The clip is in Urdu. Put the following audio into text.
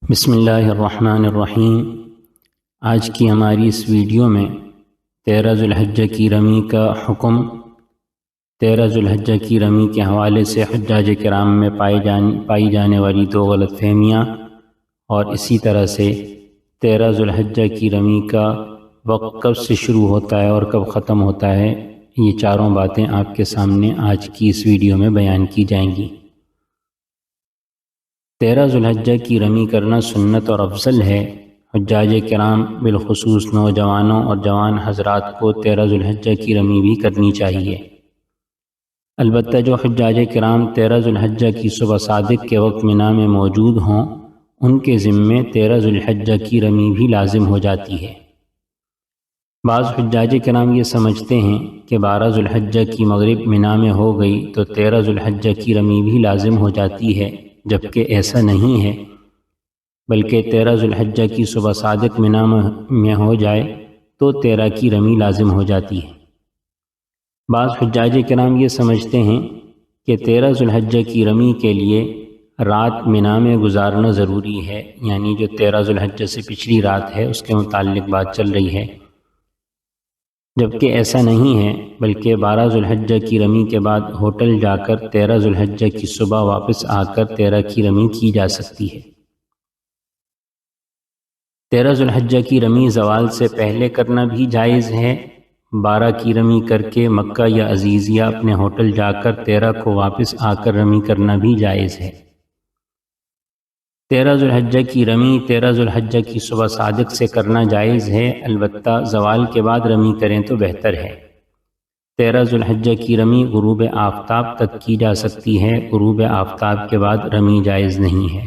بسم اللہ الرحمن الرحیم۔ آج کی ہماری اس ویڈیو میں 13 ذو الحجہ کی رمی کا حکم، 13 ذو الحجہ کی رمی کے حوالے سے حجاج کرام میں پائی جانے والی دو غلط فہمیاں، اور اسی طرح سے 13 ذو الحجہ کی رمی کا وقت کب سے شروع ہوتا ہے اور کب ختم ہوتا ہے، یہ چاروں باتیں آپ کے سامنے آج کی اس ویڈیو میں بیان کی جائیں گی۔ 13 ذو الحجہ کی رمی کرنا سنت اور افضل ہے۔ حجاج کرام بالخصوص نوجوانوں اور جوان حضرات کو 13 ذو الحجہ کی رمی بھی کرنی چاہیے۔ البتہ جو حجاج کرام 13 ذو الحجہ کی صبح صادق کے وقت مینا میں موجود ہوں، ان کے ذمے 13 ذو الحجہ کی رمی بھی لازم ہو جاتی ہے۔ بعض حجاج کرام یہ سمجھتے ہیں کہ 12 ذو الحجہ کی مغرب مینا میں ہو گئی تو 13 ذو الحجہ کی رمی بھی لازم ہو جاتی ہے، جبکہ ایسا نہیں ہے، بلکہ 13 ذو الحجہ کی صبح صادق مینا میں ہو جائے تو 13 کی رمی لازم ہو جاتی ہے۔ بعض حجاج کرام یہ سمجھتے ہیں کہ 13 ذو الحجہ کی رمی کے لیے رات مینا میں گزارنا ضروری ہے، یعنی جو 13 ذو الحجہ سے پچھلی رات ہے اس کے متعلق بات چل رہی ہے، جبکہ ایسا نہیں ہے، بلکہ 12 ذو الحجہ کی رمی کے بعد ہوٹل جا کر 13 ذو الحجہ کی صبح واپس آ کر 13 کی رمی کی جا سکتی ہے۔ 13 ذو الحجہ کی رمی زوال سے پہلے کرنا بھی جائز ہے۔ 12 کی رمی کر کے مکہ یا عزیزیہ اپنے ہوٹل جا کر 13 کو واپس آ کر رمی کرنا بھی جائز ہے۔ 13 ذو الحجہ کی رمی 13 ذو الحجہ کی صبح صادق سے کرنا جائز ہے، البتہ زوال کے بعد رمی کریں تو بہتر ہے۔ 13 ذو الحجہ کی رمی غروب آفتاب تک کی جا سکتی ہے، غروب آفتاب کے بعد رمی جائز نہیں ہے۔